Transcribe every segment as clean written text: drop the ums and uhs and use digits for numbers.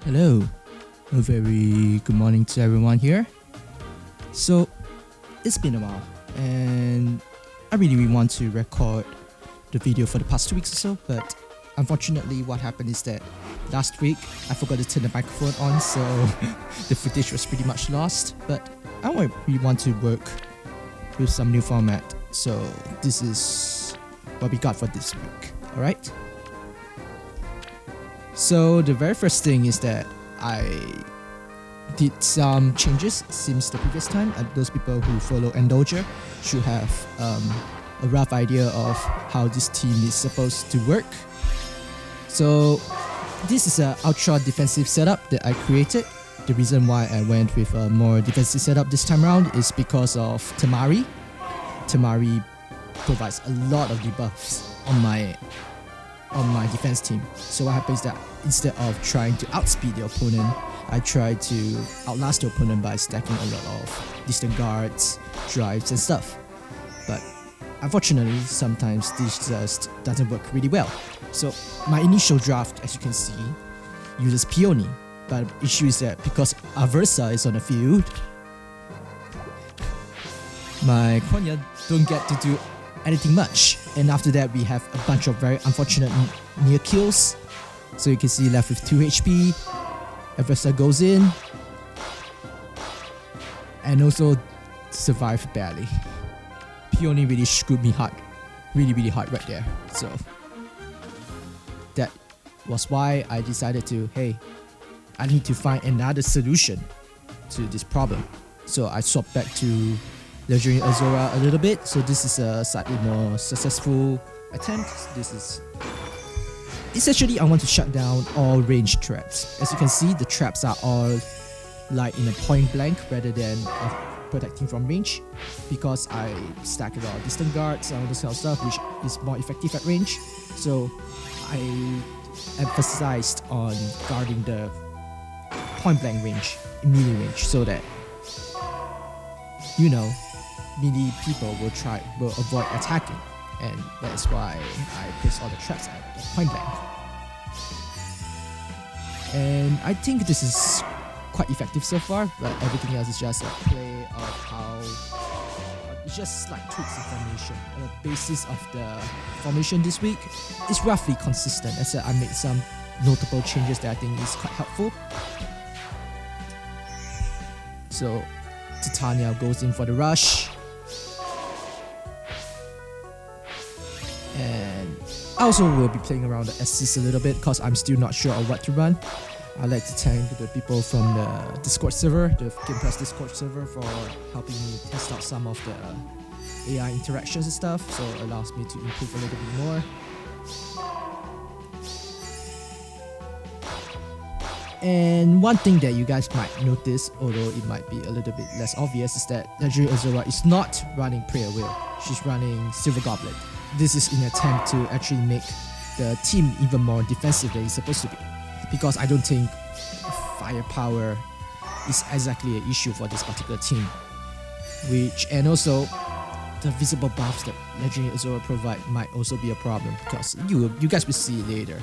Hello, a very good morning to everyone here. So, it's been a while, and I really want to record the video for the past 2 weeks or so, but unfortunately what happened is that last week I forgot to turn the microphone on, so the footage was pretty much lost, but I really want to work with some new format, so this is what we got for this week, alright? So the very first thing is that I did some changes since the previous time, and those people who follow Endoger should have a rough idea of how this team is supposed to work. So this is an ultra defensive setup that I created. The reason why I went with a more defensive setup this time around is because of Tamari. Tamari provides a lot of debuffs on my defense team. So what happens is that instead of trying to outspeed the opponent, I try to outlast the opponent by stacking a lot of distant guards, drives and stuff. But unfortunately, sometimes this just doesn't work really well. So my initial draft, as you can see, uses Peony. But the issue is that because Aversa is on the field, my Quenya don't get to do anything much, and after that we have a bunch of very unfortunate near kills. So you can see left with 2 HP, Aversa goes in and also survived barely. Peony really screwed me hard, really hard right there. So that was why I decided to, hey, I need to find another solution to this problem. So I swapped back to Legendary Azora a little bit, so this is a slightly more successful attempt. This is essentially I want to shut down all ranged traps. As you can see, the traps are all like in a point blank rather than protecting from range, because I stack a lot of distant guards and all this kind of stuff, which is more effective at range. So I emphasized on guarding the point blank range, melee range, so that, you know, melee people will avoid attacking, and that is why I place all the traps at point blank. And I think this is quite effective so far, but everything else is just a play of how it's just like tweaks in formation. And the basis of the formation this week is roughly consistent. As I made some notable changes that I think is quite helpful. So Titania goes in for the rush, and I also will be playing around the assist a little bit because I'm still not sure of what to run. I like to thank the people from the Discord server, the Game Press Discord server, for helping me test out some of the AI interactions and stuff, so it allows me to improve a little bit more. And one thing that you guys might notice, although it might be a little bit less obvious, is that Legendary Azora is not running Prayer Wheel, she's running Silver Goblet. This is in an attempt to actually make the team even more defensive than it's supposed to be, because I don't think firepower is exactly an issue for this particular team. And also the visible buffs that Legendary Azora provide might also be a problem, because you guys will see it later.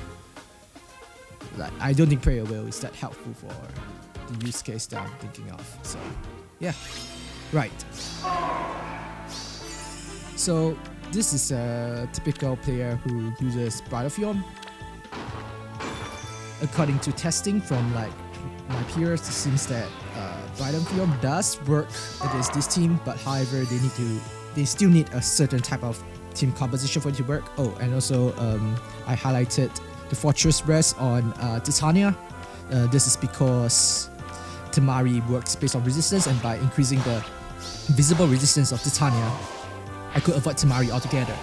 Like, I don't think Prayer Wheel is that helpful for the use case that I'm thinking of. So yeah, right. So this is a typical player who uses Bridal Fion. According to testing from like my peers, it seems that Bridal Fion does work against this team, but however they still need a certain type of team composition for it to work. Oh, and also I highlighted the Fortress Rest on Titania. This is because Tamari works based on resistance, and by increasing the visible resistance of Titania, I could avoid Tamari altogether,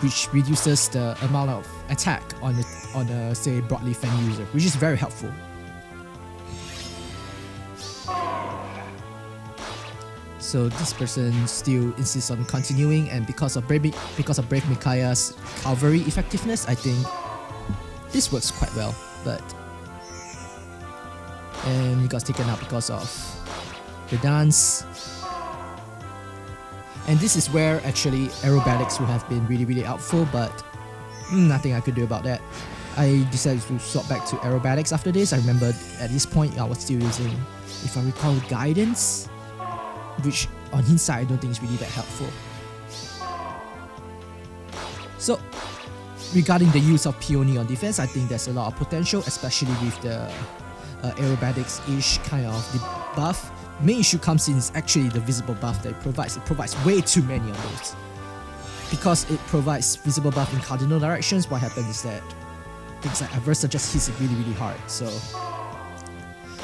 which reduces the amount of attack on a say broadleaf fan user, which is very helpful. So this person still insists on continuing, and because of Brave Mikaya's cavalry effectiveness, I think this works quite well. And he got taken out because of the dance. And this is where actually aerobatics would have been really helpful, but nothing I could do about that. I decided to swap back to aerobatics after this. I remember at this point I was still using, if I recall, guidance, which on hindsight I don't think is really that helpful. So regarding the use of Peony on defense, I think there's a lot of potential, especially with the aerobatics-ish kind of the buff. Main issue comes in is actually the visible buff that it provides. It provides way too many of those. Because it provides visible buff in cardinal directions, what happens is that things like Aversa just hits it really, really hard. So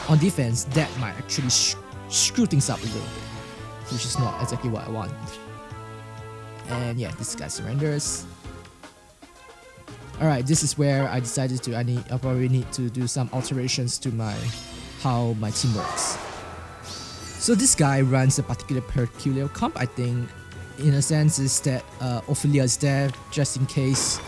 on defense, that might actually screw things up a little bit, which is not exactly what I want. And yeah, this guy surrenders. Alright, this is where I decided to, I probably need to do some alterations to how my team works. So this guy runs a particular peculiar comp, I think, in a sense is that Ophelia is there just in case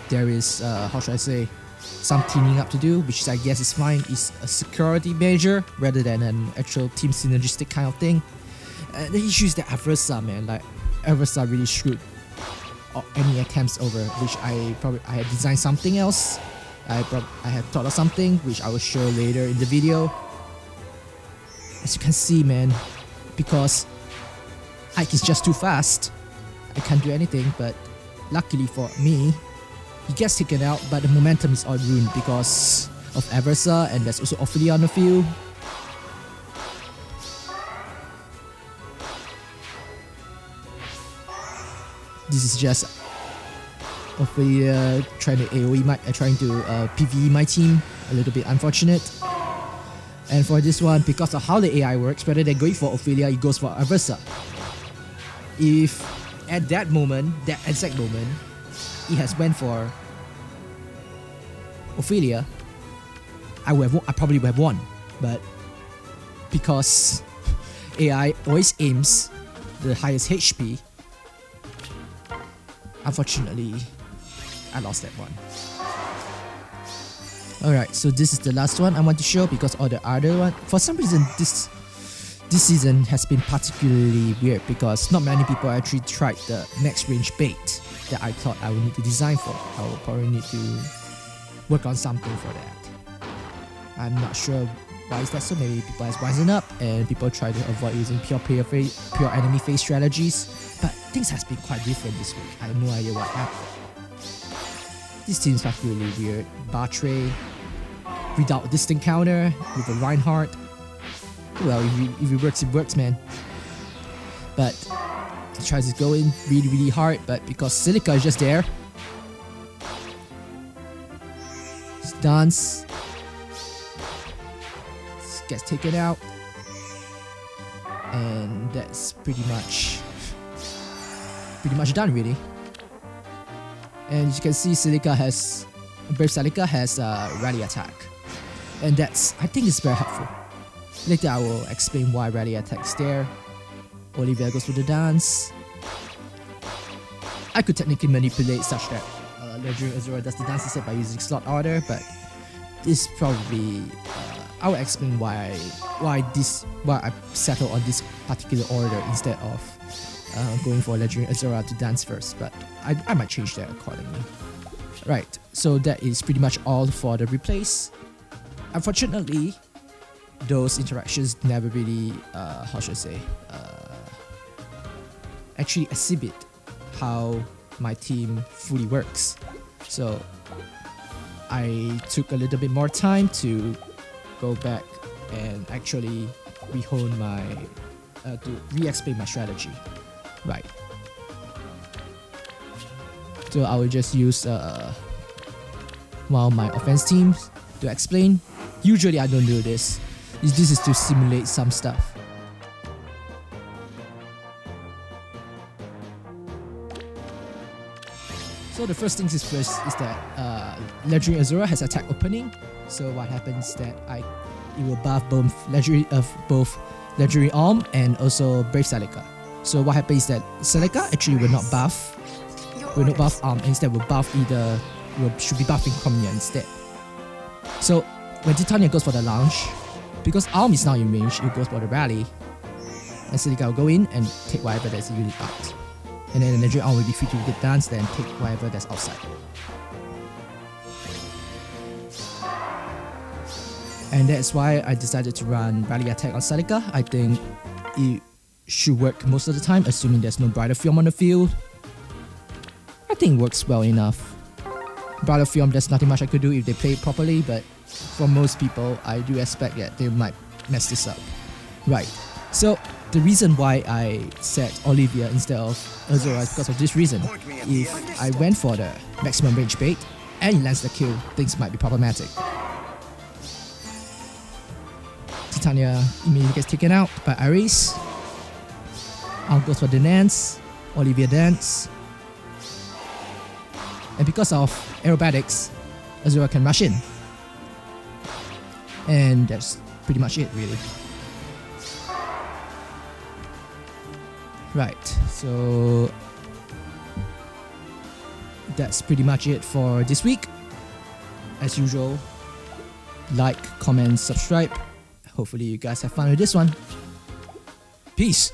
there is, how should I say, some cleaning up to do, which I guess is fine. It's a security measure rather than an actual team synergistic kind of thing. The issue is that Aversa, man, like Aversa really screwed any attempts over, which I had designed something else. I had thought of something which I will show later in the video. As you can see, man, because Ike is just too fast, I can't do anything, but luckily for me, he gets taken out, but the momentum is all ruined because of Aversa, and there's also Ophelia on the field. This is just Ophelia trying to AoE trying to PvE my team, a little bit unfortunate. And for this one, because of how the AI works, rather than going for Ophelia, he goes for Aversa. If at that moment, that exact moment, he has went for Ophelia, I probably would have won. But because AI always aims the highest HP, unfortunately, I lost that one. Alright, so this is the last one I want to show because all the other one, for some reason this season has been particularly weird because not many people actually tried the max range bait that I thought I would need to design for. I will probably need to work on something for that. I'm not sure why is that so. Maybe people has risen up and people try to avoid using pure enemy phase strategies, but things has been quite different this week. I have no idea what happened. This team's particularly weird. Bartray without a distinct counter with a Reinhardt. Well, if it works, man. But he tries to go in really, really hard, but because Silica is just there, dance gets taken out, and that's pretty much done, really. And as you can see, Brave Silica has rally attack, and that's, I think, is very helpful. Later I will explain why rally attack is there. Olivia goes for the dance. I could technically manipulate such that Legendary Azura does the dance instead by using slot order, but this probably I will explain why I settle on this particular order instead of going for Legendary Azura to dance first, but I might change that accordingly. Right, so that is pretty much all for the replays. Unfortunately, those interactions never really, how should I say, actually exhibit how my team fully works. So I took a little bit more time to go back and actually re-hone my, to re-explain my strategy. Right. So I will just use one of my offense teams to explain. Usually I don't do this. This is to simulate some stuff. So the first things is first is that Legendary Azura has attack opening. So what happens is that it will buff both Legendary Arm and also Brave Silica. So what happens is that Silica actually will not buff Arm, instead will buff should be buffing Chromium instead. So when Titania goes for the launch, because Arm is now in range, it goes for the rally, and Silica will go in and take whatever that's unit out. And then energy on will be free to get dance, then take whatever that's outside. And that's why I decided to run rally attack on Celica. I think it should work most of the time, assuming there's no brighter film on the field. I think it works well enough. Brighter film, there's nothing much I could do if they play it properly, but for most people, I do expect that they might mess this up. Right, so the reason why I set Olivia instead of Azura is because of this reason. If I went for the maximum range bait and he lands the kill, things might be problematic. Titania immediately gets taken out by Iris. I'll go for the dance, Olivia dance. And because of aerobatics, Azura can rush in. And that's pretty much it, really. Right, so that's pretty much it for this week. As usual, like, comment, subscribe. Hopefully you guys have fun with this one. Peace!